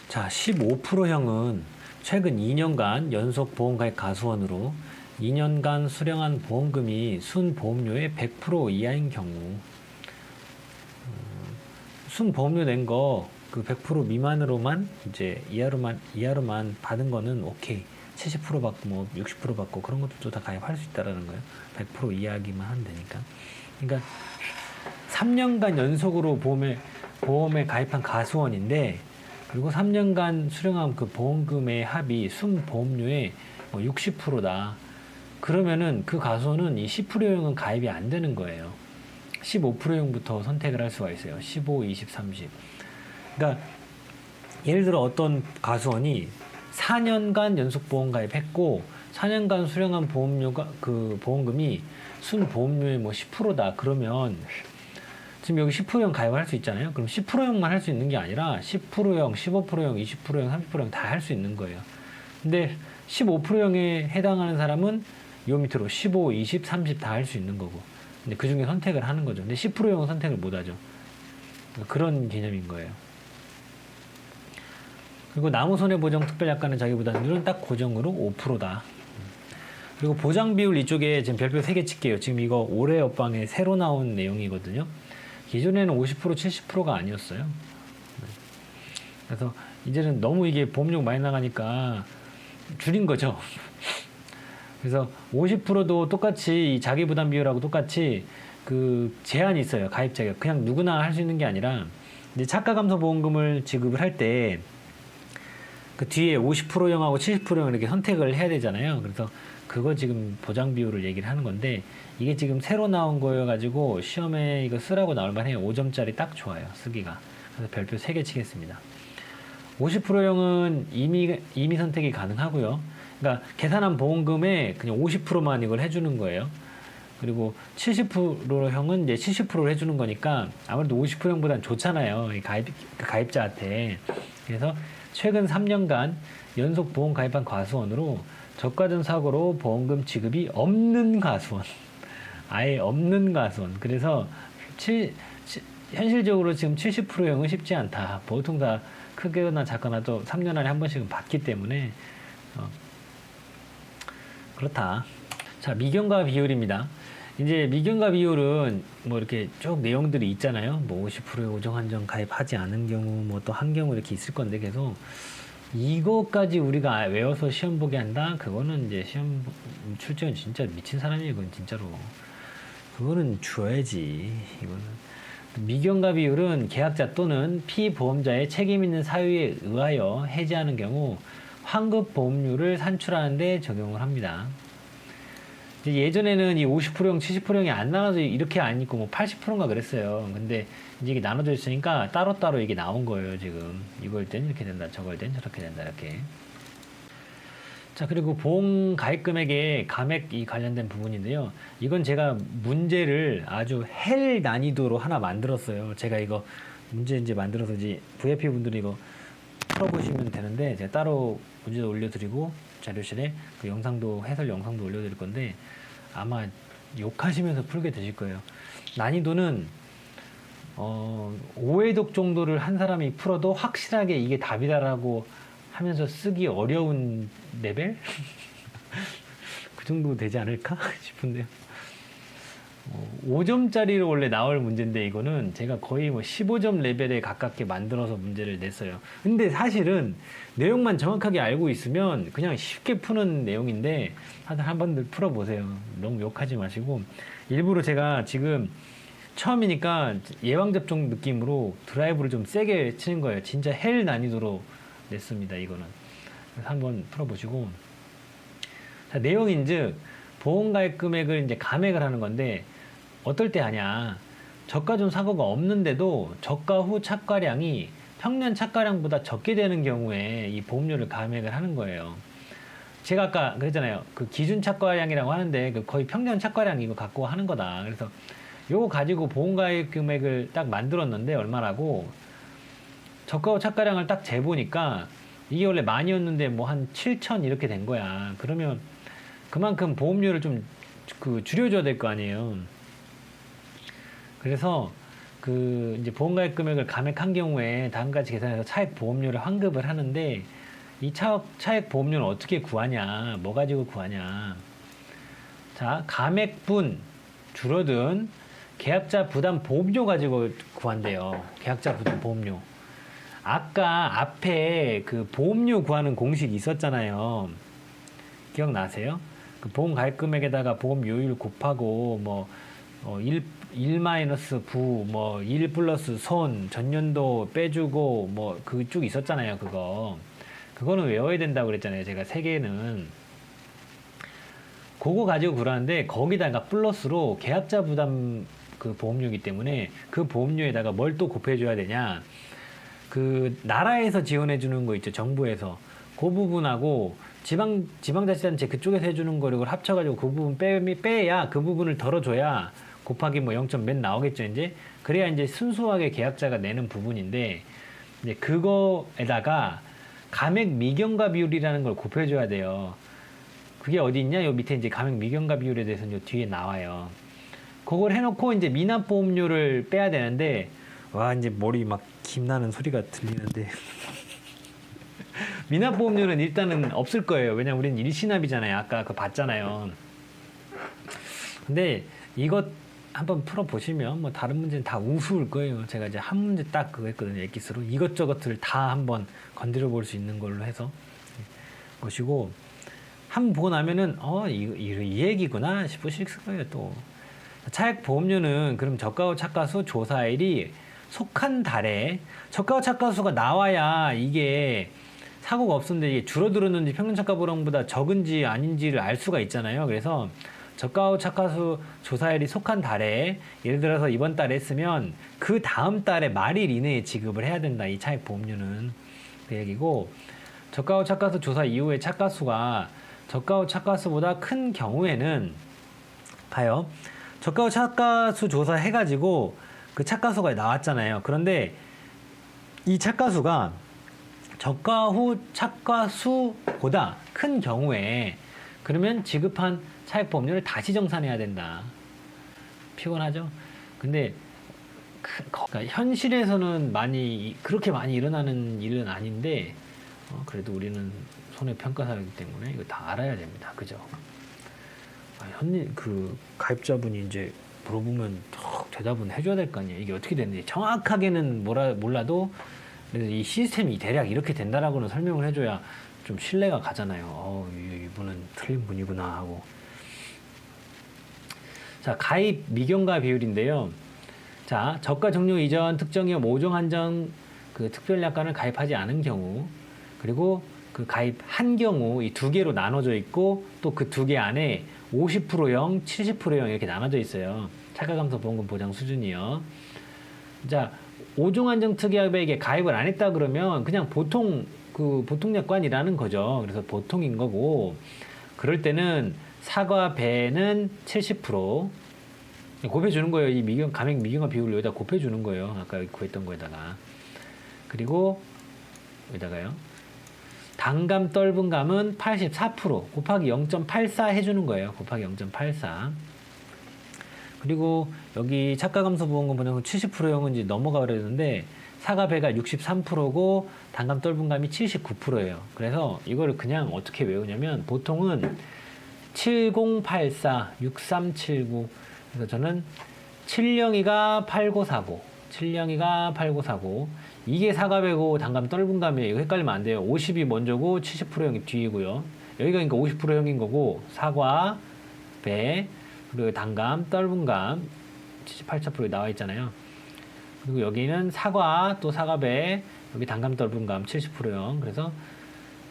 자, 15%형은 최근 2년간 연속 보험가입 가수원으로 2년간 수령한 보험금이 순보험료의 100% 이하인 경우, 순보험료 낸 거 그 100% 미만으로만 이제 이하로만 받은 거는 오케이. 70% 받고 뭐 60% 받고 그런 것들도 다 가입할 수 있다라는 거예요. 100% 이하기만 하면 되니까. 그러니까 3년간 연속으로 보험에 가입한 가수원인데, 그리고 3년간 수령한 그 보험금의 합이 순보험료의 60%다. 그러면은 그 가수원은 이 10%형은 가입이 안 되는 거예요. 15%형부터 선택을 할 수가 있어요. 15, 20, 30. 그러니까 예를 들어 어떤 가수원이 4년간 연속 보험 가입했고 4년간 수령한 보험금이 순보험료의 10%다. 그러면 지금 여기 10%형 가입을 할 수 있잖아요. 그럼 10%형만 할 수 있는 게 아니라 10%형, 15%형, 20%형, 30%형 다 할 수 있는 거예요. 근데 15%형에 해당하는 사람은 요 밑으로 15, 20, 30 다 할 수 있는 거고. 근데 그 중에 선택을 하는 거죠. 근데 10%형은 선택을 못 하죠. 그런 개념인 거예요. 그리고 나무손해보장 특별약관의 자기부담률은 딱 고정으로 5%다. 그리고 보장 비율 이쪽에 지금 별표 3개 칠게요. 지금 이거 올해 업방에 새로 나온 내용이거든요. 기존에는 50%, 70%가 아니었어요. 그래서 이제는 너무 이게 보험료 많이 나가니까 줄인 거죠. 그래서 50%도 똑같이 이 자기부담 비율하고 똑같이 그 제한이 있어요. 가입자가 그냥 누구나 할 수 있는 게 아니라 이제 차가감소보험금을 지급을 할 때 그 뒤에 50%형하고 70%형 이렇게 선택을 해야 되잖아요. 그래서 그거 지금 보장 비율을 얘기를 하는 건데, 이게 지금 새로 나온 거여가지고 시험에 이거 쓰라고 나올 만해요. 5점짜리 딱 좋아요, 쓰기가. 그래서 별표 3개 치겠습니다. 50%형은 이미 선택이 가능하고요. 그러니까 계산한 보험금에 그냥 50%만 이걸 해주는 거예요. 그리고 70%형은 이제 70%를 해주는 거니까 아무래도 50%형보다는 좋잖아요, 가입자한테. 그래서 최근 3년간 연속 보험 가입한 가수원으로 저가 전 사고로 보험금 지급이 없는 가수원. 아예 없는 가수원. 그래서 현실적으로 지금 70%형은 쉽지 않다. 보통 다 크거나 작거나 또 3년 안에 한 번씩은 받기 때문에 그렇다. 자, 미경과 비율입니다. 이제 미경과 비율은 뭐 이렇게 쭉 내용들이 있잖아요. 뭐 50%의 오정 한정 가입하지 않은 경우, 뭐 또 한 경우 이렇게 있을 건데, 계속 이거까지 우리가 외워서 시험 보게 한다? 그거는 이제 시험 출제는 진짜 미친 사람이에요. 그건 진짜로. 그거는 줘야지. 이거는. 미경과 비율은 계약자 또는 피보험자의 책임 있는 사유에 의하여 해지하는 경우 환급 보험료를 산출하는 데 적용을 합니다. 예전에는 이 50%형, 70%형이 안 나눠져 이렇게 안 있고 뭐 80%인가 그랬어요. 근데 이제 이게 나눠져 있으니까 따로따로 이게 나온 거예요, 지금. 이걸 땐 이렇게 된다, 저걸 땐 저렇게 된다, 이렇게. 자, 그리고 보험 가입 금액의 감액이 관련된 부분인데요. 이건 제가 문제를 아주 헬 난이도로 하나 만들었어요. 제가 이거 문제 이제 만들어서 이제 VIP 분들이 이거 풀어보시면 되는데, 제가 따로 문제도 올려드리고 자료실에 그 영상도, 해설 영상도 올려드릴 건데 아마 욕하시면서 풀게 되실 거예요. 난이도는 5회독 정도를 한 사람이 풀어도 확실하게 이게 답이다라고 하면서 쓰기 어려운 레벨? 그 정도 되지 않을까 싶은데요. 5점짜리로 원래 나올 문제인데 이거는 제가 거의 뭐 15점 레벨에 가깝게 만들어서 문제를 냈어요. 근데 사실은 내용만 정확하게 알고 있으면 그냥 쉽게 푸는 내용인데, 한 번들 풀어보세요. 너무 욕하지 마시고. 일부러 제가 지금 처음이니까 예방접종 느낌으로 드라이브를 좀 세게 치는 거예요. 진짜 헬 난이도로 냈습니다, 이거는. 그래서 한번 풀어보시고. 자, 내용인즉 보험가입 금액을 이제 감액을 하는 건데, 어떨 때 하냐. 저가 전 사고가 없는데도 저가 후 착과량이 평년 착과량보다 적게 되는 경우에 이 보험료를 감액을 하는 거예요. 제가 아까 그랬잖아요. 그 기준 착과량이라고 하는데 그 거의 평년 착과량 이거 갖고 하는 거다. 그래서 요거 가지고 보험가입 금액을 딱 만들었는데 얼마라고, 저가 후 착과량을 딱 재보니까 이게 원래 만이었는데 뭐 한 7천 이렇게 된 거야. 그러면 그만큼 보험료를 좀 줄여줘야 될 거 아니에요. 그래서 이제 보험가입 금액을 감액한 경우에 다음같이 계산해서 차액 보험료를 환급을 하는데 이 차액 보험료는 어떻게 구하냐? 뭐 가지고 구하냐? 자, 감액분 줄어든 계약자 부담 보험료 가지고 구한대요. 계약자 부담 보험료. 아까 앞에 그 보험료 구하는 공식 있었잖아요. 기억나세요? 그 보험 가입 금액에다가 보험 요율 곱하고 뭐 1 마이너스 부, 뭐 1 플러스 손, 전년도 빼주고 뭐 그 쭉 있었잖아요. 그거는 외워야 된다고 그랬잖아요. 제가 세 개는 그거 가지고 그러는데 거기다가 플러스로 계약자 부담 그 보험료이기 때문에 그 보험료에다가 뭘 또 곱해줘야 되냐? 그 나라에서 지원해 주는 거 있죠. 정부에서 그 부분하고 지방자치단체 그쪽에서 해주는 거를 합쳐가지고 그 부분 빼야 그 부분을 덜어줘야 곱하기 뭐 0점 몇 나오겠죠. 이제 그래야 이제 순수하게 계약자가 내는 부분인데 이제 그거에다가 감액 미경과 비율이라는 걸 곱해줘야 돼요. 그게 어디 있냐? 요 밑에 이제 감액 미경과 비율에 대해서는 요 뒤에 나와요. 그걸 해놓고 이제 미납보험료를 빼야 되는데 와 이제 머리 막 김나는 소리가 들리는데 미납보험료는 일단은 없을 거예요. 왜냐면 우리는 일시납이잖아요. 아까 그거 봤잖아요. 근데 이것 한번 풀어보시면 뭐 다른 문제는 다 우스울 거예요. 제가 이제 한 문제 딱 그거 했거든요. 엑기스로 이것저것들을 다 한번 건드려 볼 수 있는 걸로 해서 보시고 한번 보고 나면은 이 얘기구나 싶으실 거예요. 또 차액 보험료는 그럼 저가후 차가수 조사일이 속한 달에 저가후 차가수가 나와야 이게 사고가 없었는데 이게 줄어들었는지 평균차가보험보다 적은지 아닌지를 알 수가 있잖아요. 그래서 저가후 차가수 조사일이 속한 달에 예를 들어서 이번 달에 했으면 그 다음 달에 말일 이내에 지급을 해야 된다. 이 차액 보험료는 그 얘기고 저가후 차가수 조사 이후에 차가수가 저가후 차가수보다 큰 경우에는 봐요. 저가후 차가수 조사 해가지고 그 차가수가 나왔잖아요. 그런데 이 차가수가 저가후 차가수보다 큰 경우에 그러면 지급한 차액 보험료를 다시 정산해야 된다. 피곤하죠? 근데 그러니까 현실에서는 그렇게 많이 일어나는 일은 아닌데 그래도 우리는 손해평가사이기 때문에 이거 다 알아야 됩니다. 그죠? 그 가입자분이 이제 물어보면 대답은 해줘야 될 거 아니에요. 이게 어떻게 되는지 정확하게는 몰라도 그래서 이 시스템이 대략 이렇게 된다라고는 설명을 해줘야 좀 신뢰가 가잖아요. 이분은 틀린 분이구나 하고. 자, 가입 미경과 비율인데요. 자, 저가 종료 이전 특정기업 5종 한정 그 특별약관을 가입하지 않은 경우, 그리고 그 가입한 경우 이 두 개로 나눠져 있고 또 그 두 개 안에 50%형, 70%형 이렇게 나눠져 있어요. 차가감소 보험금 보장 수준이요. 자, 5종 한정 특약에 가입을 안 했다 그러면 그냥 보통 약관이라는 거죠. 그래서 보통인 거고, 그럴 때는 사과 배는 70% 곱해주는 거예요. 이 감액 미경과 비율을 여기다 곱해주는 거예요. 아까 구했던 거에다가. 그리고 여기다가요. 단감 떫은감은 84% 곱하기 0.84 해주는 거예요. 곱하기 0.84. 그리고 여기 차가감소보험금 보장금 70%형은 이제 넘어가 그랬는데 사과배가 63%고 단감 떫은감이 79%예요. 그래서 이거를 그냥 어떻게 외우냐면 보통은 7084, 6379. 그래서 저는 702가 8940, 702가 8940. 이게 사과배고 단감 떫은감이에요. 이거 헷갈리면 안 돼요. 50이 먼저고 70%형이 뒤이고요. 여기가 그러니까 50%형인 거고 사과, 배, 그리고 단감, 떫은감 78% 나와 있잖아요. 그리고 여기는 사과, 또 사과배, 여기 단감 떫은감 70%형. 그래서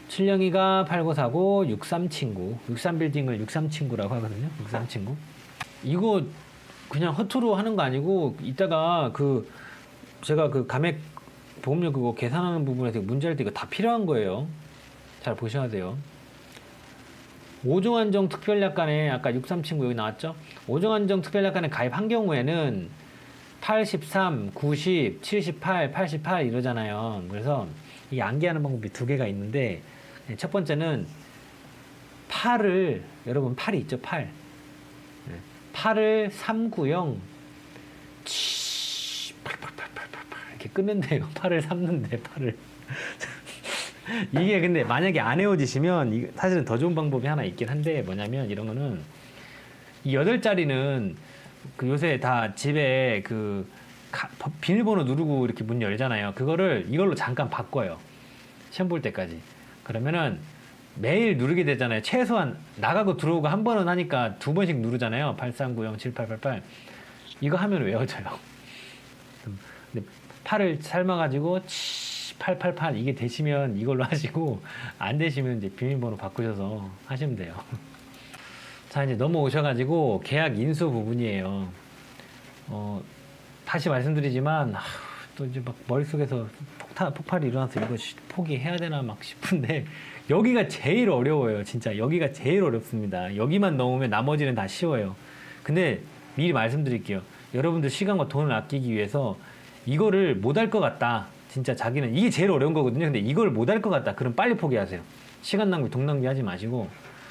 702가 8949, 63친구, 63빌딩을 63친구라고 하거든요. 63친구. 이거 그냥 허투루 하는 거 아니고 이따가 제가 감액 보험료 그거 계산하는 부분에서 문제할 때 이거 다 필요한 거예요. 잘 보셔야 돼요. 5종 한정 특별약관에 아까 63친구 여기 나왔죠? 5종 한정 특별약관에 가입한 경우에는 83, 90, 78, 88 이러잖아요. 그래서 이 암기하는 방법이 두 개가 있는데 첫 번째는 8을 여러분 8이 있죠? 8을 390 이렇게 끊는데요. 팔을 삼는데 팔을. 이게 근데 만약에 안 헤어지시면 사실은 더 좋은 방법이 하나 있긴 한데 뭐냐면 이런 거는 이 8자리는 그 요새 다 집에 그 비밀번호 누르고 이렇게 문 열잖아요. 그거를 이걸로 잠깐 바꿔요. 시험 볼 때까지. 그러면은 매일 누르게 되잖아요. 최소한 나가고 들어오고 한 번은 하니까 2번씩 누르잖아요. 83907888. 이거 하면 외워져요. 근데 팔을 삶아가지고 888 이게 되시면 이걸로 하시고 안 되시면 이제 비밀번호 바꾸셔서 하시면 돼요. 자, 이제 넘어오셔가지고 계약 인수 부분이에요. 다시 말씀드리지만 또 이제 막 머릿속에서 폭발이 일어나서 이거 포기해야 되나 막 싶은데 여기가 제일 어려워요. 진짜 여기가 제일 어렵습니다. 여기만 넘으면 나머지는 다 쉬워요. 근데 미리 말씀드릴게요. 여러분들 시간과 돈을 아끼기 위해서 이거를 못할 것 같다. 진짜 자기는 이게 제일 어려운 거거든요. 근데 이걸 못할 것 같다. 그럼 빨리 포기하세요. 시간 낭비, 돈 낭비 하지 마시고.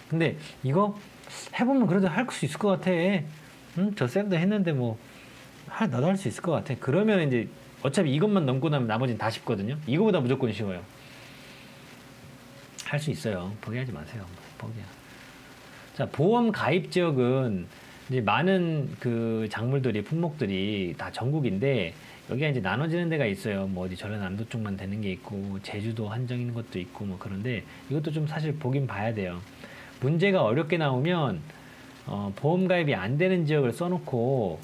근데 이거 해보면 그래도 할 수 있을 것 같아. 저 쌤도 했는데 뭐 나도 할 수 있을 것 같아. 그러면 이제 어차피 이것만 넘고 나면 나머지는 다 쉽거든요. 이거보다 무조건 쉬워요. 할 수 있어요. 포기하지 마세요. 포기야. 자, 보험 가입 지역은 이제 많은 그 작물들이 품목들이 다 전국인데 여기가 이제 나눠지는 데가 있어요. 뭐 어디 전라남도 쪽만 되는 게 있고 제주도 한정 있는 것도 있고 뭐 그런데 이것도 좀 사실 보긴 봐야 돼요. 문제가 어렵게 나오면 보험 가입이 안 되는 지역을 써놓고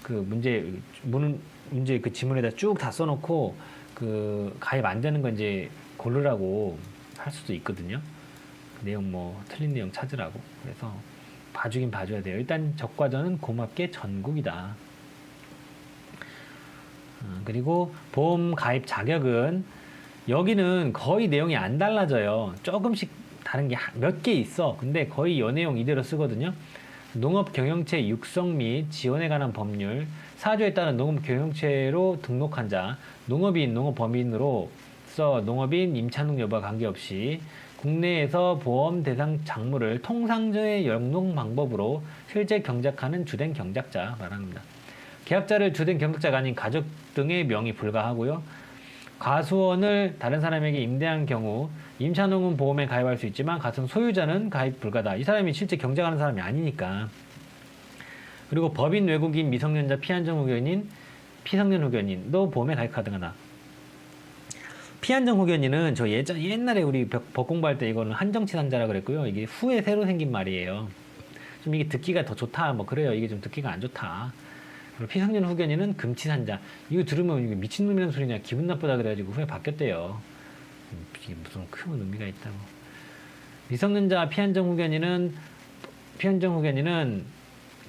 그 문제 그 지문에다 쭉 다 써놓고 그 가입 안 되는 건 이제 고르라고 할 수도 있거든요. 내용 뭐 틀린 내용 찾으라고. 그래서 봐주긴 봐줘야 돼요. 일단 적과전은 고맙게 전국이다. 그리고 보험 가입 자격은 여기는 거의 내용이 안 달라져요. 조금씩 다른 게 몇 개 있어. 근데 거의 여 내용 이대로 쓰거든요. 농업 경영체 육성 및 지원에 관한 법률, 사조에 따른 농업 경영체로 등록한 자, 농업인, 농업범인으로서 농업인, 임차농 여부와 관계없이 국내에서 보험 대상 작물을 통상적의 영농 방법으로 실제 경작하는 주된 경작자 말합니다. 계약자를 주된 경작자가 아닌 가족 등의 명의 불가하고요. 가수원을 다른 사람에게 임대한 경우 임차농은 보험에 가입할 수 있지만 가수 소유자는 가입 불가다. 이 사람이 실제 경작하는 사람이 아니니까. 그리고 법인, 외국인, 미성년자, 피한정 후견인, 피성년 후견인도 보험에 가입 가능하다. 피한정 후견인은 저 옛날에 우리 법 공부할 때 이거는 한정치산자라 그랬고요. 이게 후에 새로 생긴 말이에요. 좀 이게 듣기가 더 좋다. 뭐 그래요. 이게 좀 듣기가 안 좋다. 그리고 피성년 후견인은 금치산자. 이거 들으면 이게 미친놈이라는 소리냐 기분 나쁘다 그래가지고 후에 바뀌었대요. 이게 무슨 큰 의미가 있다고. 미성년자 피한정 후견인은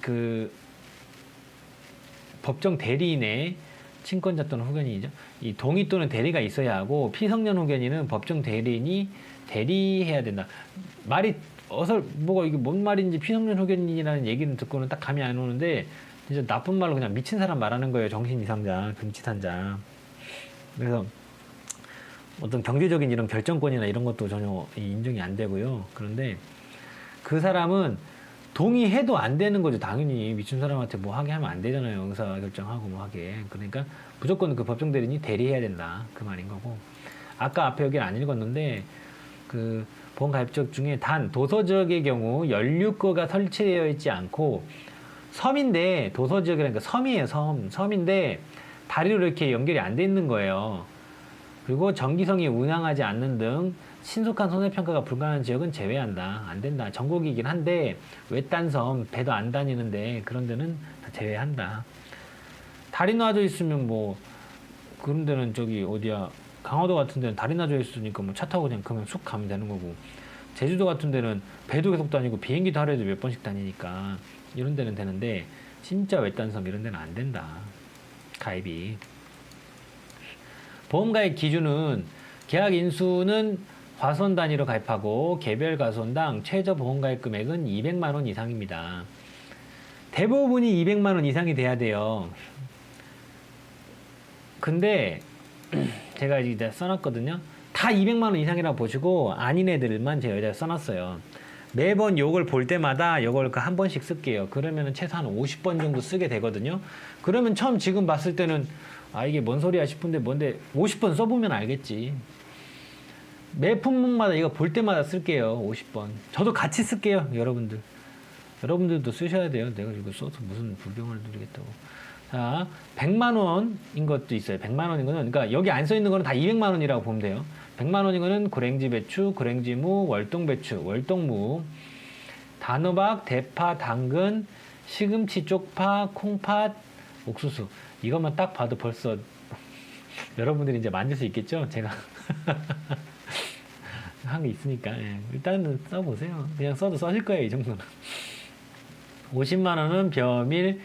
그 법정 대리인의 친권자 또는 후견인이죠. 이 동의 또는 대리가 있어야 하고 피성년 후견인은 법정 대리인이 대리해야 된다. 말이 뭐가 이게 뭔 말인지 피성년 후견인이라는 얘기는 듣고는 딱 감이 안 오는데 진짜 나쁜 말로 그냥 미친 사람 말하는 거예요. 정신 이상자, 금치산자. 그래서 어떤 경제적인 이런 결정권이나 이런 것도 전혀 인정이 안 되고요. 그런데 그 사람은 동의해도 안 되는 거죠. 당연히 미친 사람한테 뭐 하게 하면 안 되잖아요. 의사 결정하고 뭐 하게. 그러니까 무조건 그 법정 대리인이 대리해야 된다. 그 말인 거고. 아까 앞에 여기는 안 읽었는데 그 보험 가입적 중에 단 도서지역의 경우 연료거가 설치되어 있지 않고 섬인데 도서지역이라니까 섬이에요. 섬인데 다리로 이렇게 연결이 안 돼 있는 거예요. 그리고 전기성이 운항하지 않는 등 신속한 손해평가가 불가능한 지역은 제외한다. 안 된다. 전국이긴 한데 외딴 섬 배도 안 다니는데 그런 데는 다 제외한다. 다리 놔져 있으면 뭐 그런 데는 저기 어디야 강화도 같은 데는 다리 놔져 있으니까 뭐 차 타고 그냥 쑥 가면 되는 거고 제주도 같은 데는 배도 계속 다니고 비행기도 하루에도 몇 번씩 다니니까 이런 데는 되는데 진짜 외딴 섬 이런 데는 안 된다. 가입이. 보험 가입 기준은 계약 인수는 과수원 단위로 가입하고 개별 과수원당 최저 보험 가입 금액은 200만 원 이상입니다. 대부분이 200만 원 이상이 돼야 돼요. 근데 제가 이제 써놨거든요. 다 200만 원 이상이라고 보시고 아닌 애들만 제가 여기다 써놨어요. 매번 요걸 볼 때마다 요걸 한 번씩 쓸게요. 그러면은 최소한 50번 정도 쓰게 되거든요. 그러면 처음 지금 봤을 때는 아 이게 뭔 소리야 싶은데 뭔데 50번 써보면 알겠지. 매 품목마다 이거 볼 때마다 쓸게요. 50번. 저도 같이 쓸게요. 여러분들. 여러분들도 쓰셔야 돼요. 내가 이거 써서 무슨 불경을 누리겠다고. 자, 100만 원인 것도 있어요. 100만 원인 거는, 그러니까 여기 안 써 있는 거는 다 200만 원이라고 보면 돼요. 100만 원인 거는 고랭지 배추, 고랭지 무, 월동 배추, 월동 무, 단호박, 대파, 당근, 시금치, 쪽파, 콩팥, 옥수수. 이것만 딱 봐도 벌써 여러분들이 이제 만들 수 있겠죠? 제가 한 게 있으니까. 예. 일단은 써보세요. 그냥 써도 써질 거예요. 이 정도는. 50만 원은 벼밀,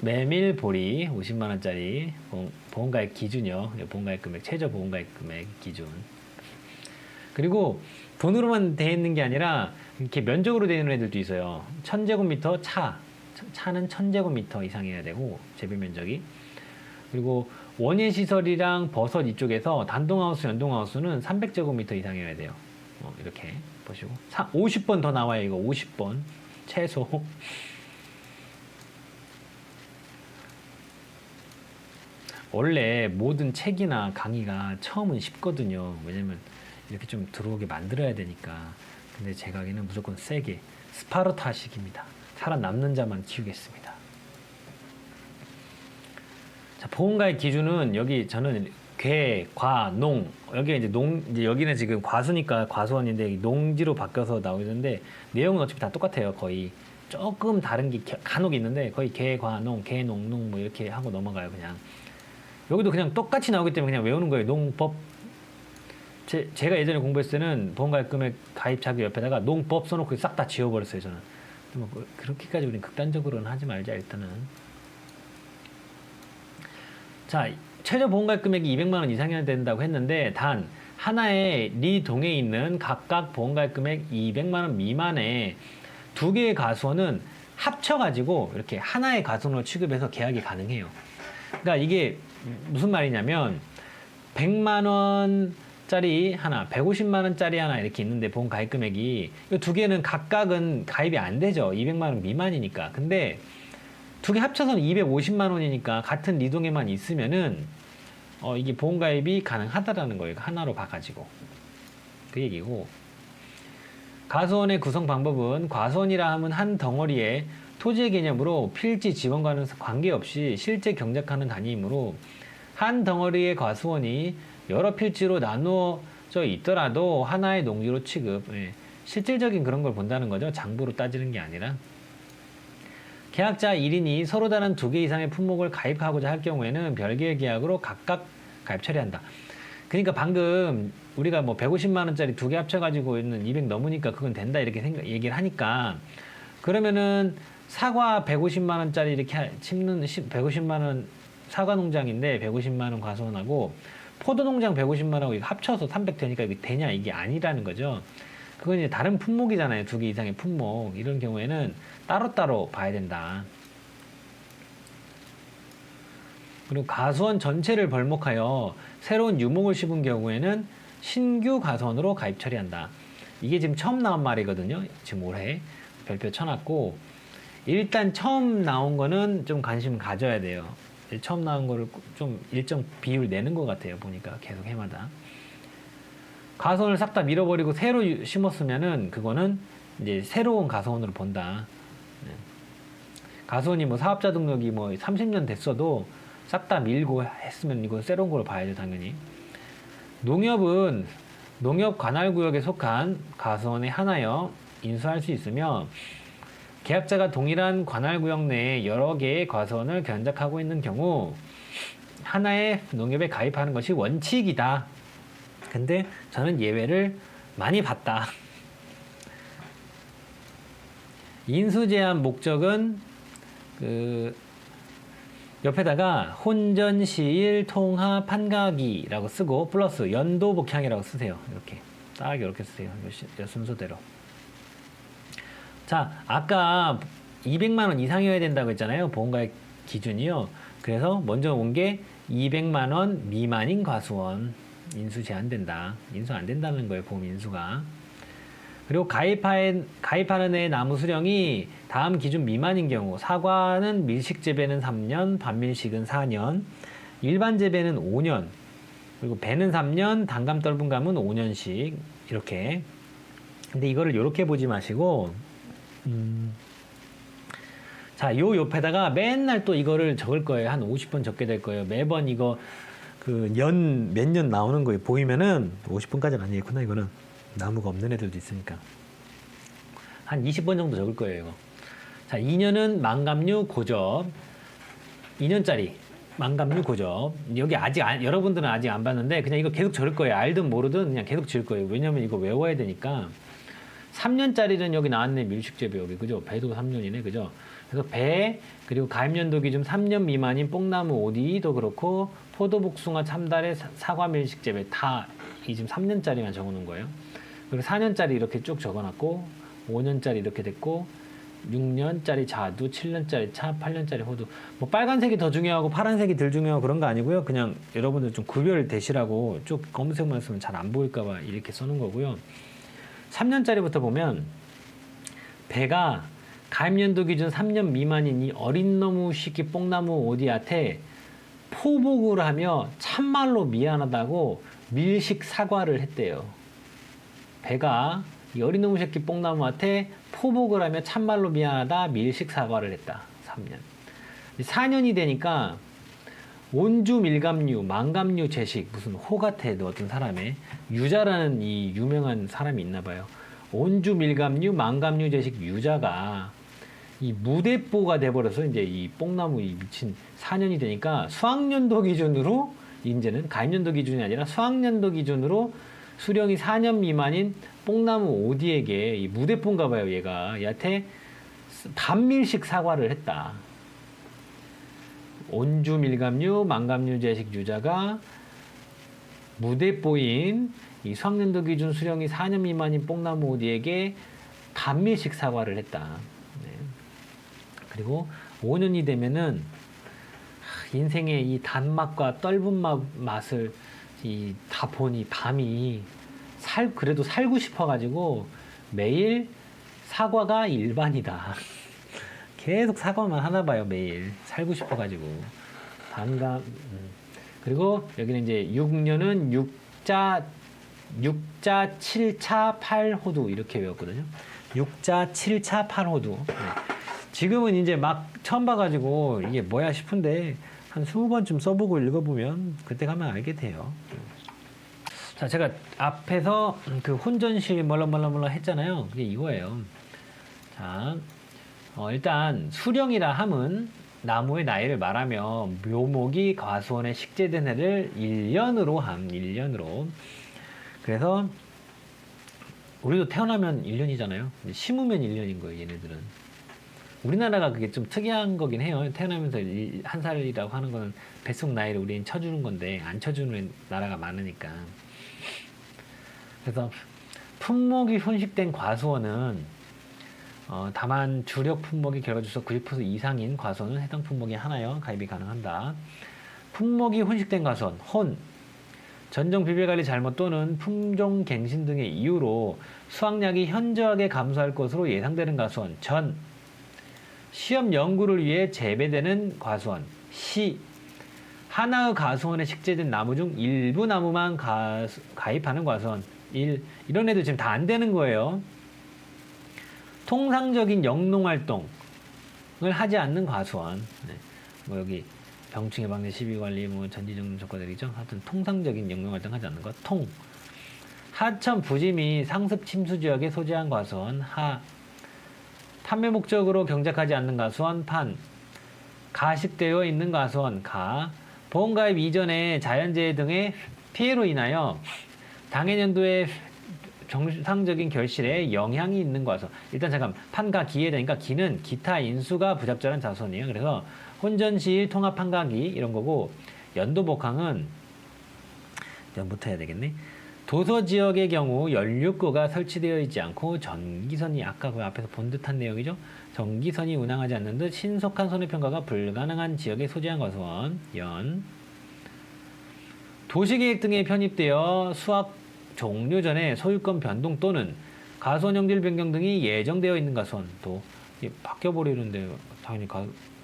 메밀, 보리 50만 원짜리 보험가입 기준이요. 보험가입 금액, 최저 보험가입 금액 기준. 그리고 돈으로만 돼 있는 게 아니라 이렇게 면적으로 되어 있는 애들도 있어요. 1000제곱미터 차는 1000제곱미터 이상이어야 되고 재배 면적이. 그리고 원예 시설이랑 버섯 이쪽에서 단동하우스, 연동하우스는 300제곱미터 이상이어야 돼요. 이렇게 보시고 50번 더 나와요. 이거 50번 최소. 원래 모든 책이나 강의가 처음은 쉽거든요. 왜냐면 이렇게 좀 들어오게 만들어야 되니까. 근데 제 강의는 무조건 세게 스파르타식입니다. 살아남는 자만 키우겠습니다. 자, 보험가의 기준은 여기 저는 괴, 과, 농. 여기가 이제 여기는 지금 과수니까 과수원인데 농지로 바뀌어서 나오는데 내용은 어차피 다 똑같아요. 거의 조금 다른 게 간혹 있는데 거의 개, 과, 농, 개, 농, 농 뭐 이렇게 하고 넘어가요. 그냥 여기도 그냥 똑같이 나오기 때문에 그냥 외우는 거예요. 농법. 제가 예전에 공부했을 때는 보험가입 금액 가입 자격 옆에다가 농법 써놓고 싹 다 지워버렸어요. 저는. 뭐 그렇게까지 우리는 극단적으로는 하지 말자 일단은. 자, 최저 보험가입 금액이 200만 원 이상이어야 된다고 했는데 단 하나의 리동에 있는 각각 보험가입 금액 200만 원 미만의 두 개의 가수원은 합쳐가지고 이렇게 하나의 가수원으로 취급해서 계약이 가능해요. 그러니까 이게 무슨 말이냐면 100만 원짜리 하나, 150만 원짜리 하나 이렇게 있는데 보험 가입 금액이 이 두 개는 각각은 가입이 안 되죠. 200만 원 미만이니까. 근데 두 개 합쳐서는 250만 원이니까 같은 리동에만 있으면은 이게 보험 가입이 가능하다라는 거예요. 하나로 봐가지고 그 얘기고. 가수원의 구성 방법은 과수원이라 하면 한 덩어리에 토지의 개념으로 필지 지원과는 관계없이 실제 경작하는 단위이므로 한 덩어리의 과수원이 여러 필지로 나누어져 있더라도 하나의 농지로 취급. 예. 실질적인 그런 걸 본다는 거죠. 장부로 따지는 게 아니라. 계약자 1인이 서로 다른 2개 이상의 품목을 가입하고자 할 경우에는 별개의 계약으로 각각 가입 처리한다. 그러니까 방금 우리가 뭐 150만 원짜리 2개 합쳐가지고 있는 200 넘으니까 그건 된다 이렇게 얘기를 하니까 그러면은 사과 150만 원짜리 이렇게 심는 150만 원 사과 농장인데 150만 원 과수원하고 포도 농장 150만 원하고 이거 합쳐서 300 되니까 이게 되냐 이게 아니라는 거죠. 그건 이제 다른 품목이잖아요. 2개 이상의 품목. 이런 경우에는 따로따로 봐야 된다. 그리고 가수원 전체를 벌목하여 새로운 유목을 심은 경우에는 신규 가수원으로 가입 처리한다. 이게 지금 처음 나온 말이거든요. 지금 올해 별표 쳐놨고 일단 처음 나온 거는 좀 관심 가져야 돼요. 처음 나온 거를 좀 일정 비율 내는 것 같아요. 보니까 계속 해마다. 가수원을 싹 다 밀어버리고 새로 심었으면은 그거는 이제 새로운 가수원으로 본다. 가수원이 뭐 사업자 등록이 뭐 30년 됐어도 싹 다 밀고 했으면 이건 새로운 걸로 봐야죠, 당연히. 농협은 농협 관할구역에 속한 가수원에 하나여 인수할 수 있으며 계약자가 동일한 관할구역 내에 여러 개의 가수원을 견작하고 있는 경우 하나의 농협에 가입하는 것이 원칙이다. 근데 저는 예외를 많이 봤다. 인수 제한 목적은 그 옆에다가 혼전 시일 통합 판가기라고 쓰고 플러스 연도 복향이라고 쓰세요. 이렇게 딱 이렇게 쓰세요. 이 순서대로. 자, 아까 200만 원 이상이어야 된다고 했잖아요. 보험가입 기준이요. 그래서 먼저 온 게 200만 원 미만인 과수원. 인수 제한된다. 인수 안 된다는 거예요. 보험 인수가. 그리고 가입하는 애 나무 수령이 다음 기준 미만인 경우 사과는 밀식 재배는 3년, 반밀식은 4년, 일반 재배는 5년, 그리고 배는 3년, 단감 떫은 감은 5년씩 이렇게. 근데 이거를 이렇게 보지 마시고 자, 요 옆에다가 맨날 또 이거를 적을 거예요. 한 50번 적게 될 거예요. 매번 이거 그 몇 년 나오는 거예요. 보이면은 50번까지는 아니겠구나. 이거는 나무가 없는 애들도 있으니까. 한 20번 정도 적을 거예요, 이거. 자, 2년은 망감류 고접. 2년짜리 망감류 고접. 여기 아직 여러분들은 아직 안 봤는데 그냥 이거 계속 적을 거예요. 알든 모르든 그냥 계속 지을 거예요. 왜냐면 이거 외워야 되니까. 3년짜리는 여기 나왔네. 밀식재배 여기. 그죠? 배도 3년이네. 그죠? 그래서 배, 그리고 가입연도 기준 3년 미만인 뽕나무 오디도 그렇고 포도, 복숭아, 참다래, 사과, 밀식재배 다 이 지금 3년짜리만 적어놓은 거예요. 그리고 4년짜리 이렇게 쭉 적어놨고 5년짜리 이렇게 됐고 6년짜리 자두, 7년짜리 차, 8년짜리 호두. 뭐 빨간색이 더 중요하고 파란색이 덜 중요하고 그런 거 아니고요. 그냥 여러분들 좀 구별되시라고 쭉 검은색만 쓰면 잘 안 보일까 봐 이렇게 써놓은 거고요. 3년짜리부터 보면 배가 가입연도 기준 3년 미만인 이 어린 나무 시기 뽕나무 오디한테 포복을 하며 참말로 미안하다고 밀식 사과를 했대요. 배가 이 어린 놈의 새끼 뽕나무한테 포복을 하며 참말로 미안하다 밀식 사과를 했다. 3년. 4년이 되니까 온주 밀감류, 망감류 제식 무슨 호 같아 어떤 사람의 유자라는 이 유명한 사람이 있나 봐요. 온주 밀감류, 망감류 제식 유자가 이 무대뽀가 돼버려서 이제 이 뽕나무 이 미친 4년이 되니까 수학년도 기준으로 이제는 가입연도 기준이 아니라 수학년도 기준으로 수령이 4년 미만인 뽕나무 오디에게 이 무대뽀인가 봐요. 얘한테 반밀식 사과를 했다. 온주 밀감류, 망감류 제식 유자가 무대뽀인 이 수학년도 기준 수령이 4년 미만인 뽕나무 오디에게 반밀식 사과를 했다. 네. 그리고 5년이 되면은 인생의 이 단맛과 떫은 맛을 다 보니 밤이 그래도 살고 싶어가지고 매일 사과가 일반이다. 계속 사과만 하나 봐요, 매일. 살고 싶어가지고. 단감. 그리고 여기는 이제 6년은 6자 7차 8호두 이렇게 외웠거든요. 6자 7차 8호두. 네. 지금은 이제 막 처음 봐가지고 이게 뭐야 싶은데 한 20번쯤 써보고 읽어보면 그때 가면 알게 돼요. 자, 제가 앞에서 그 혼전실 몰라 했잖아요. 그게 이거예요. 자, 일단 수령이라 함은 나무의 나이를 말하며 묘목이 과수원에 식재된 해를 1년으로 함. 1년으로. 그래서 우리도 태어나면 1년이잖아요. 심으면 1년인 거예요, 얘네들은. 우리나라가 그게 좀 특이한 거긴 해요. 태어나면서 한 살이라고 하는 거는 뱃속 나이를 우리는 쳐주는 건데 안 쳐주는 나라가 많으니까. 그래서 품목이 손식된 과수원은 다만 주력 품목이 결과주소 90% 이상인 과수원은 해당 품목이 하나여 가입이 가능한다. 품목이 혼식된 과수원, 전종 비배관리 잘못 또는 품종 갱신 등의 이유로 수확량이 현저하게 감소할 것으로 예상되는 과수원, 시험 연구를 위해 재배되는 과수원, 하나의 과수원에 식재된 나무 중 일부 나무만 가입하는 과수원, 이런 애들 지금 다 안 되는 거예요. 통상적인 영농활동을 하지 않는 과수원. 네. 뭐 여기 병충해 방제 시비관리 뭐 전지정돈 조건들이죠. 하여튼 통상적인 영농활동 하지 않는 것. 하천 부지 및 상습 침수 지역에 소재한 과수원. 판매 목적으로 경작하지 않는 과수원. 가식되어 있는 과수원. 보험가입 이전에 자연재해 등의 피해로 인하여 당해년도에 정상적인 결실에 영향이 있는 과수원. 일단 잠깐 판가 기에 되니까 기는 기타 인수가 부적절한 자수원이에요. 그래서 혼전시일 통합 판가기 이런 거고, 연도복항은 연부터 해야 되겠네. 도서 지역의 경우 연료구가 설치되어 있지 않고 전기선이, 아까 그 앞에서 본 듯한 내용이죠. 전기선이 운항하지 않는 듯 신속한 손해평가가 불가능한 지역에 소재한 과수원. 도시계획 등에 편입되어 수확 종료 전에 소유권 변동 또는 과수원 형질 변경 등이 예정되어 있는 과수원. 또 바뀌어버리는데 당연히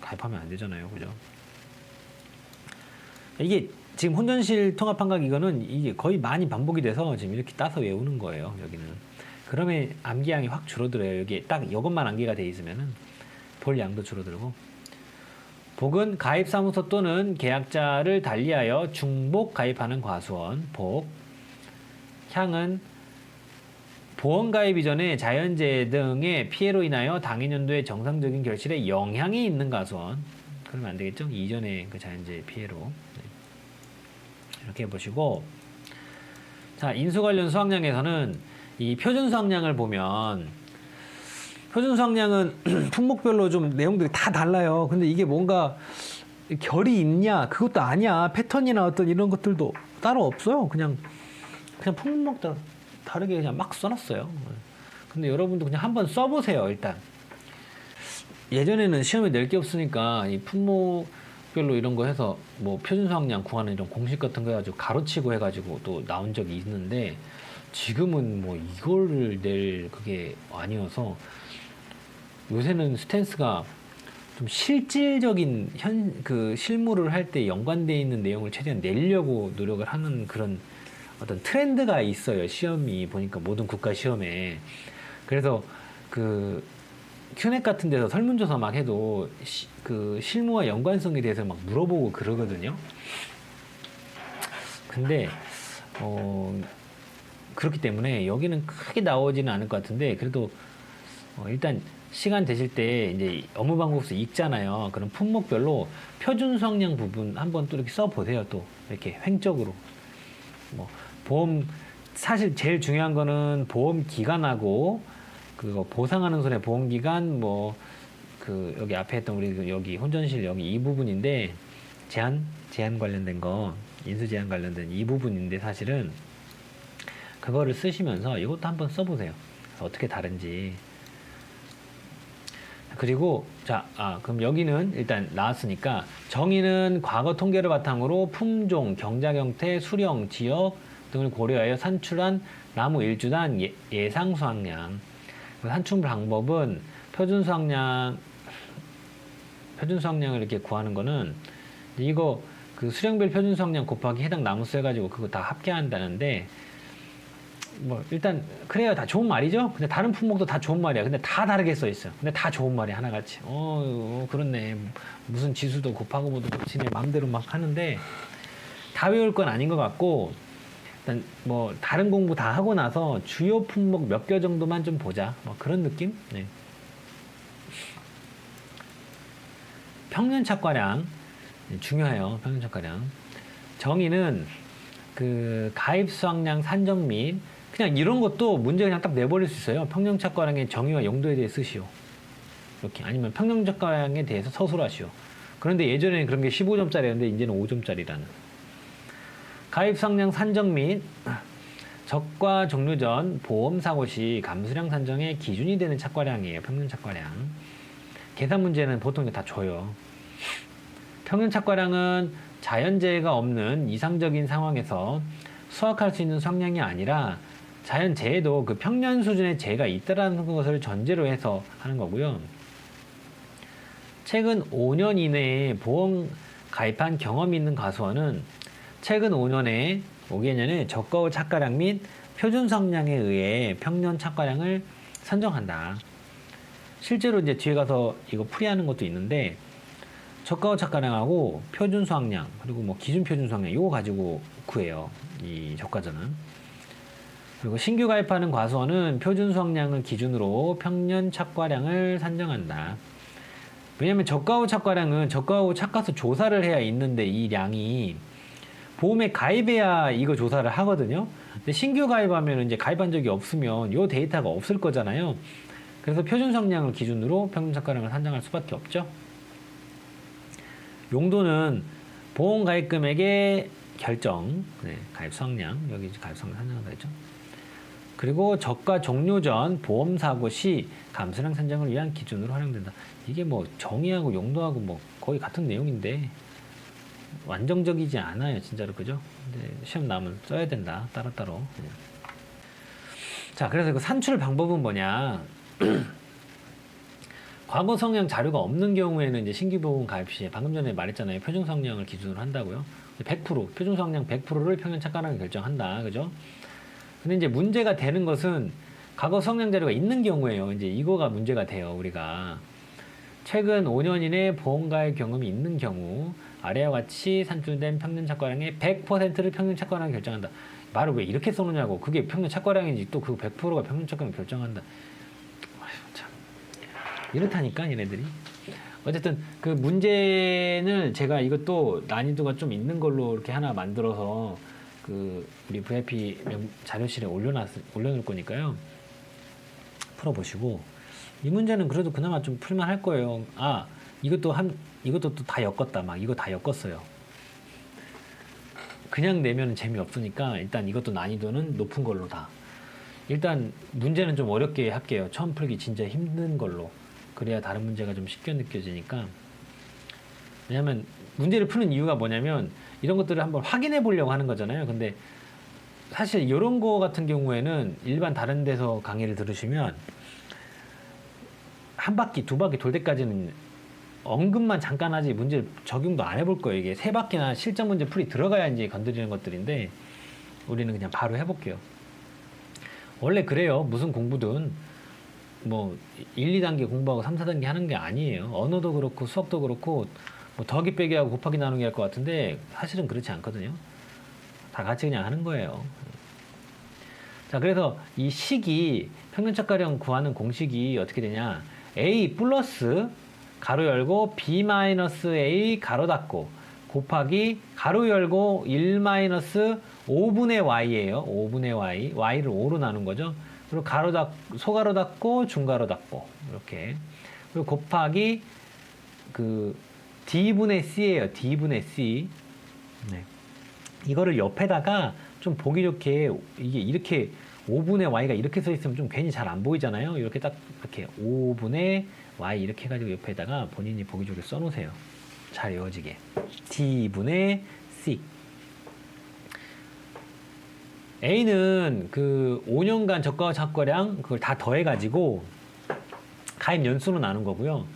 가입하면 안 되잖아요. 그죠? 이게 지금 혼전실 통합환각 이거는 이게 거의 많이 반복이 돼서 지금 이렇게 따서 외우는 거예요. 여기는. 그러면 암기량이 확 줄어들어요. 여기 딱 이것만 암기가 돼 있으면은 볼 양도 줄어들고. 복은 가입사무소 또는 계약자를 달리하여 중복 가입하는 과수원. 복. 향은 보험 가입 이전에 자연재해 등의 피해로 인하여 당해년도의 정상적인 결실에 영향이 있는 과수원. 그러면 안 되겠죠? 이전에 그 자연재해 피해로. 네. 이렇게 해보시고. 자, 인수 관련 수학량에서는 이 표준 수학량을 보면 표준 수학량은 품목별로 좀 내용들이 다 달라요. 근데 이게 뭔가 결이 있냐? 그것도 아니야. 패턴이나 어떤 이런 것들도 따로 없어요. 그냥 품목 다르게 그냥 막 써놨어요. 근데 여러분도 그냥 한번 써보세요. 일단 예전에는 시험에 낼 게 없으니까 이 품목별로 이런 거 해서 뭐 표준 수학량 구하는 이런 공식 같은 거 해가지고 가로치고 해가지고 또 나온 적이 있는데 지금은 뭐 이거를 낼 그게 아니어서 요새는 스탠스가 좀 실질적인 그 실무를 할 때 연관되어 있는 내용을 최대한 내려고 노력을 하는 그런 어떤 트렌드가 있어요. 시험이 보니까 모든 국가 시험에. 그래서 그 큐넷 같은 데서 설문조사 막 해도 그 실무와 연관성에 대해서 막 물어보고 그러거든요. 근데 그렇기 때문에 여기는 크게 나오지는 않을 것 같은데 그래도 일단 시간 되실 때 이제 업무방법서 읽잖아요. 그럼 품목별로 표준 수학량 부분 한번 또 이렇게 써보세요. 또 이렇게 횡적으로. 뭐 보험 사실 제일 중요한 거는 보험 기간하고 그거 보상하는 손해 보험 기간 뭐 그 여기 앞에 했던 우리 여기 혼전실 여기 이 부분인데 제한 관련된 거 인수 제한 관련된 이 부분인데 사실은 그거를 쓰시면서 이것도 한번 써보세요. 어떻게 다른지. 그리고 그럼 여기는 일단 나왔으니까 정의는 과거 통계를 바탕으로 품종, 경작 형태, 수령, 지역 등을 고려하여 산출한 나무 일주단 예상 수확량. 산출 방법은 표준 수확량을 이렇게 구하는 거는 이거 그 수령별 표준 수확량 곱하기 해당 나무수 해가지고 그거 다 합계한다는데 뭐 일단 그래야 다 좋은 말이죠. 근데 다른 품목도 다 좋은 말이야. 근데 다 다르게 써 있어요. 근데 다 좋은 말이야 하나같이. 그렇네. 무슨 지수도 곱하고 뭐도 지네 마음대로 막 하는데 다 외울 건 아닌 것 같고 일단 뭐 다른 공부 다 하고 나서 주요 품목 몇 개 정도만 좀 보자. 뭐 그런 느낌. 네. 평년 착과량 중요해요. 평년 착과량 정의는 그 가입 수확량 산정 및 그냥 이런 것도 문제 그냥 딱 내버릴 수 있어요. 평년 착과량의 정의와 용도에 대해 쓰시오. 이렇게 아니면 평년 착과량에 대해서 서술하시오. 그런데 예전에는 그런 게 15점짜리였는데 이제는 5점짜리라는. 가입 수확량 산정 및 적과 종료 전 보험 사고 시 감수량 산정의 기준이 되는 착과량이에요. 평년 착과량. 계산 문제는 보통 다 줘요. 평년 착과량은 자연재해가 없는 이상적인 상황에서 수확할 수 있는 수확량이 아니라 자연재해도 그 평년 수준의 재해가 있다는 것을 전제로 해서 하는 거고요. 최근 5년 이내에 보험 가입한 경험이 있는 과수원은 최근 5년에 5개년의 적과후 착과량 및 표준 수확량에 의해 평년 착과량을 선정한다. 실제로 이제 뒤에 가서 이거 풀이하는 것도 있는데 적과후 착과량하고 표준 수확량 그리고 뭐 기준 표준 수확량 이거 가지고 구해요. 이 적과전은. 그리고 신규 가입하는 과수원은 표준 수확량을 기준으로 평년 착과량을 산정한다. 왜냐면 적과후 착과량은 적과후 착과수 조사를 해야 있는데 이 량이 보험에 가입해야 이거 조사를 하거든요. 근데 신규 가입하면 이제 가입한 적이 없으면 이 데이터가 없을 거잖아요. 그래서 표준 수확량을 기준으로 평균 착과량을 산정할 수밖에 없죠. 용도는 보험 가입 금액의 결정, 가입 수확량 여기 가입 수확량 산정한다 했죠. 그리고 적과 종료 전 보험 사고 시 감수량 산정을 위한 기준으로 활용된다. 이게 뭐 정의하고 용도하고 뭐 거의 같은 내용인데 완전적이지 않아요, 진짜로. 그죠? 근데 시험 나오면 써야 된다, 따로따로. 자, 그래서 그 산출 방법은 뭐냐? 과거 성향 자료가 없는 경우에는 이제 신규보험 가입 시에 방금 전에 말했잖아요. 표준 성향을 기준으로 한다고요. 100% 표준 성향 100%를 평균 착관하게 결정한다. 그죠? 근데 이제 문제가 되는 것은 과거 성향 자료가 있는 경우에요. 이제 이거가 문제가 돼요. 우리가 최근 5년 이내 보험 가입 경험이 있는 경우 아래와 같이 산출된 평균 착과량의 100%를 평균 착과량을 결정한다. 말을 왜 이렇게 써놓냐고. 그게 평균 착과량인지 또 그 100%가 평균 착과량을 결정한다. 아휴, 참. 이렇다니까 얘네들이. 어쨌든 그 문제는 제가 이것도 난이도가 좀 있는 걸로 이렇게 하나 만들어서 그 우리 VIP 자료실에 올려놓을 거니까요. 풀어보시고 이 문제는 그래도 그나마 좀 풀만 할 거예요. 아 이것도 또 다 엮었다. 막 이거 다 엮었어요. 그냥 내면 재미없으니까 일단 이것도 난이도는 높은 걸로 다. 일단 문제는 좀 어렵게 할게요. 처음 풀기 진짜 힘든 걸로. 그래야 다른 문제가 좀 쉽게 느껴지니까. 왜냐면 문제를 푸는 이유가 뭐냐면 이런 것들을 한번 확인해 보려고 하는 거잖아요. 근데 사실 이런 거 같은 경우에는 일반 다른 데서 강의를 들으시면 한 바퀴, 두 바퀴 돌 때까지는 언급만 잠깐 하지 문제 적용도 안 해볼 거예요. 이게 세 바퀴나 실전 문제 풀이 들어가야 이제 건드리는 것들인데 우리는 그냥 바로 해볼게요. 원래 그래요. 무슨 공부든 뭐 1, 2단계 공부하고 3, 4단계 하는 게 아니에요. 언어도 그렇고 수학도 그렇고 뭐 더하기 빼기 하고 곱하기 나누기 할 것 같은데 사실은 그렇지 않거든요. 다 같이 그냥 하는 거예요. 자, 그래서 이 식이 평균착가량 구하는 공식이 어떻게 되냐? A 플러스 가로 열고 B 마이너스 A 가로 닫고 곱하기 가로 열고 1 마이너스 5분의 Y예요. 5분의 Y. Y를 5로 나눈 거죠. 그리고 소가로 닫고 중가로 닫고 이렇게. 그리고 곱하기 그 D분의 C예요. D분의 C. 네. 이거를 옆에다가 좀 보기 좋게 이게 이렇게 5분의 Y가 이렇게 써 있으면 좀 괜히 잘 안 보이잖아요. 이렇게 딱 이렇게 5분의 Y 이렇게 해가지고 옆에다가 본인이 보기 좋게 써놓으세요. 잘 이어지게. D분의 C. A는 그 5년간 저가 착과량 그걸 다 더해가지고 가입 연수로 나눈 거고요.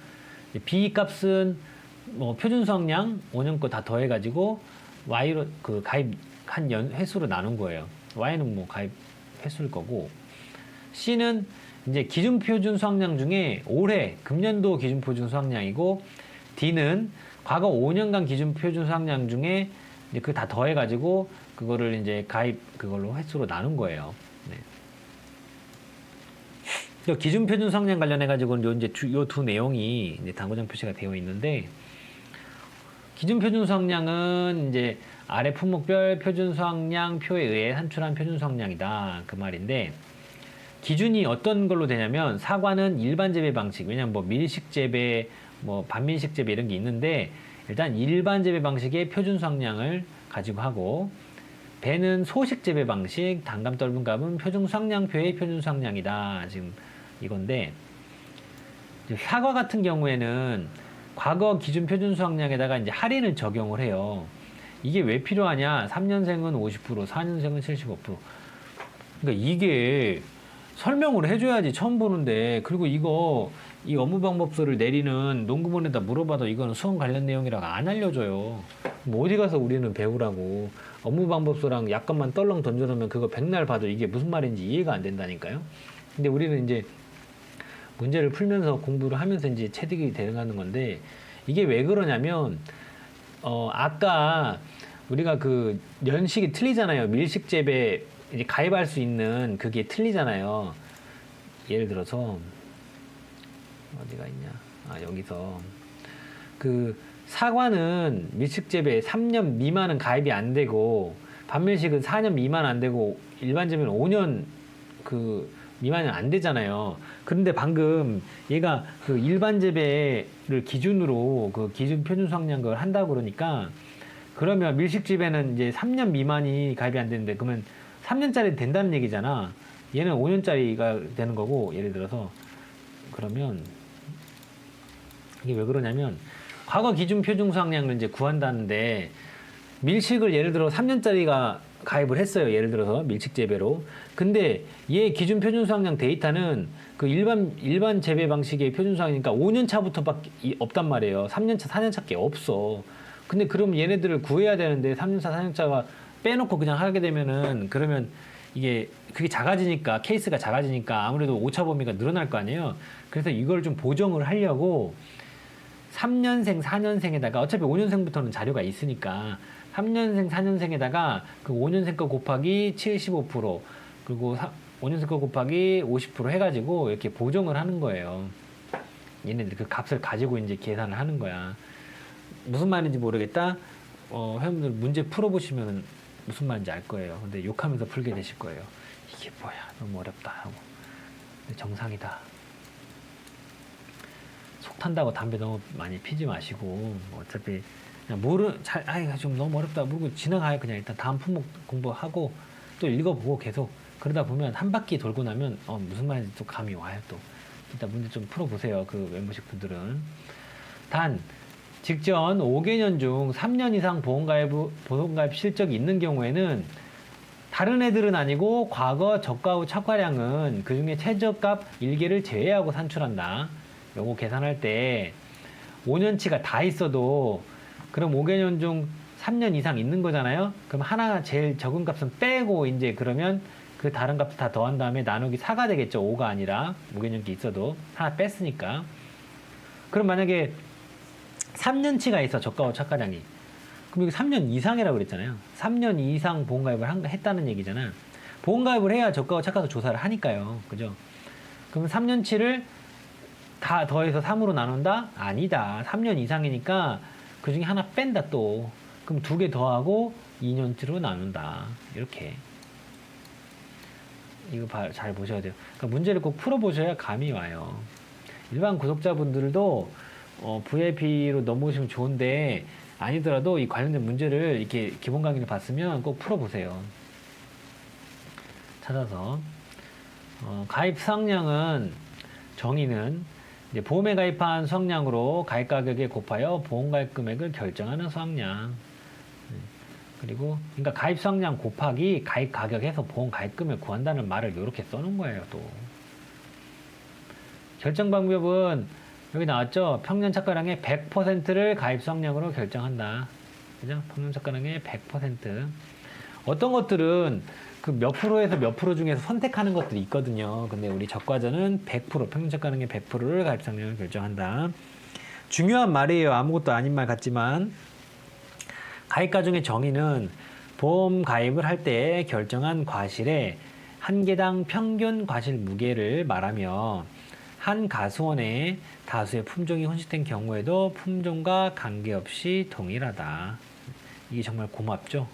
B 값은 뭐 표준 수확량 5년 거 다 더해가지고 Y로 그 가입한 횟수로 나눈 거예요. Y는 뭐 가입 횟수일 거고, C는 이제 기준 표준 수확량 중에 올해 금년도 기준 표준 수확량이고, D는 과거 5년간 기준 표준 수확량 중에 이제 그 다 더해가지고 그거를 이제 가입 그걸로 횟수로 나눈 거예요. 네. 기준 표준 수확량 관련해 가지고는 요 이제 요 두 내용이 이제 당구장 표시가 되어 있는데, 기준 표준 수확량은 이제 아래 품목별 표준 수확량 표에 의해 산출한 표준 수확량이다 그 말인데, 기준이 어떤 걸로 되냐면 사과는 일반 재배 방식, 왜냐면 뭐 밀식 재배, 뭐 반밀식 재배 이런 게 있는데 일단 일반 재배 방식의 표준 수확량을 가지고 하고, 배는 소식 재배 방식, 단감 떫은 값은 표준 수확량표의 표준 수확량이다 지금 이건데, 사과 같은 경우에는 과거 기준 표준 수확량에다가 이제 할인을 적용을 해요. 이게 왜 필요하냐? 3년생은 50%, 4년생은 75%. 그러니까 이게 설명을 해줘야지 처음 보는데, 그리고 이 업무 방법서를 내리는 농구본에다 물어봐도 이거는 수험 관련 내용이라고 안 알려줘요. 뭐 어디 가서 우리는 배우라고. 업무 방법서랑 약간만 떨렁 던져놓으면 그거 백날 봐도 이게 무슨 말인지 이해가 안 된다니까요. 근데 우리는 이제 문제를 풀면서 공부를 하면서 이제 체득이 되는 건데, 이게 왜 그러냐면 아까 우리가 그 연식이 틀리잖아요. 밀식 재배 이제 가입할 수 있는 그게 틀리잖아요. 예를 들어서 어디가 있냐? 아, 여기서 그 사과는 밀식 재배 3년 미만은 가입이 안 되고, 반밀식은 4년 미만 안 되고, 일반 재배는 5년 그 미만은 안 되잖아요. 그런데 방금 얘가 그 일반 재배를 기준으로 그 기준 표준 수확량 걸 한다고 그러니까, 그러면 밀식 재배는 이제 3년 미만이 가입이 안 되는데 그러면 3년짜리 된다는 얘기잖아. 얘는 5년짜리가 되는 거고, 예를 들어서 그러면 이게 왜 그러냐면, 과거 기준 표준 수확량을 이제 구한다는데 밀식을 예를 들어 3년짜리가 가입을 했어요. 예를 들어서 밀식 재배로. 근데 얘 기준 표준 수확량 데이터는 그 일반 재배 방식의 표준 수확이니까 5년 차부터밖에 없단 말이에요. 3년 차, 4년 차께 없어. 근데 그럼 얘네들을 구해야 되는데 3년 차, 4년 차가 빼놓고 그냥 하게 되면은 그러면 이게 그게 작아지니까 케이스가 작아지니까 아무래도 오차 범위가 늘어날 거 아니에요. 그래서 이걸 좀 보정을 하려고 3년생, 4년생에다가 어차피 5년생부터는 자료가 있으니까 3년생, 4년생에다가 그 5년생 거 곱하기 75% 그리고 5년생 거 곱하기 50% 해가지고 이렇게 보정을 하는 거예요. 얘네들 그 값을 가지고 이제 계산을 하는 거야. 무슨 말인지 모르겠다. 회원분들 문제 풀어보시면 무슨 말인지 알 거예요. 근데 욕하면서 풀게 되실 거예요. 이게 뭐야, 너무 어렵다 하고. 정상이다. 속 탄다고 담배 너무 많이 피지 마시고 어차피 그냥 좀 너무 어렵다 모르고 지나가요. 그냥 일단 다음 품목 공부하고 또 읽어보고 계속 그러다 보면 한 바퀴 돌고 나면 무슨 말인지 또 감이 와요. 또 일단 문제 좀 풀어보세요. 그 멤버십 분들은. 단 직전 5개년 중 3년 이상 보험가입 실적이 있는 경우에는 다른 애들은 아니고 과거 저가 후 착화량은 그 중에 최저값 1개를 제외하고 산출한다. 요거 계산할 때 5년치가 다 있어도 그럼 5개년 중 3년 이상 있는 거잖아요. 그럼 하나 제일 적은 값은 빼고 이제 그러면 그 다른 값을 다 더한 다음에 나누기 4가 되겠죠. 5가 아니라 5개년기 있어도 하나 뺐으니까. 그럼 만약에 3년치가 있어 저가 후 착화량이. 그럼 여기 3년 이상이라고 그랬잖아요. 3년 이상 보험가입을 했다는 얘기잖아. 보험가입을 해야 저가 후 착화도 조사를 하니까요. 그죠? 그럼 3년치를 다 더해서 3으로 나눈다? 아니다. 3년 이상이니까 그 중에 하나 뺀다 또. 그럼 2개 더하고 2년치로 나눈다. 이렇게. 이거 잘 보셔야 돼요. 그러니까 문제를 꼭 풀어보셔야 감이 와요. 일반 구독자분들도 VIP로 넘어오시면 좋은데 아니더라도 이 관련된 문제를 이렇게 기본 강의를 봤으면 꼭 풀어보세요. 찾아서. 가입 수확량은 정의는 이제 보험에 가입한 수확량으로 가입 가격에 곱하여 보험 가입 금액을 결정하는 수확량. 그리고 그러니까 가입 수확량 곱하기 가입 가격에서 보험 가입 금액 구한다는 말을 이렇게 써놓은 거예요. 또 결정 방법은 여기 나왔죠. 평년 착가량의 100%를 가입 수확량으로 결정한다. 그죠? 평년 착가량의 100%. 어떤 것들은 그 몇 프로에서 몇 프로 중에서 선택하는 것들이 있거든요. 근데 우리 적과저는 100%, 평균 착가량의 100%를 가입 수확량을 결정한다. 중요한 말이에요. 아무것도 아닌 말 같지만 가입 가중의 정의는 보험 가입을 할 때 결정한 과실의 한 개당 평균 과실 무게를 말하며 한 가수원의 다수의 품종이 혼식된 경우에도 품종과 관계없이 동일하다. 이게 정말 고맙죠?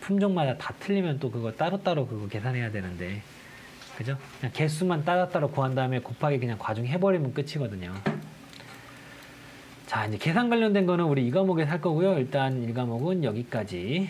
품종마다 다 틀리면 또 그거 따로따로 그거 계산해야 되는데, 그죠? 그냥 개수만 따로따로 구한 다음에 곱하기 그냥 과중해버리면 끝이거든요. 자, 이제 계산 관련된 거는 우리 이 과목에서 할 거고요. 일단 1과목은 여기까지.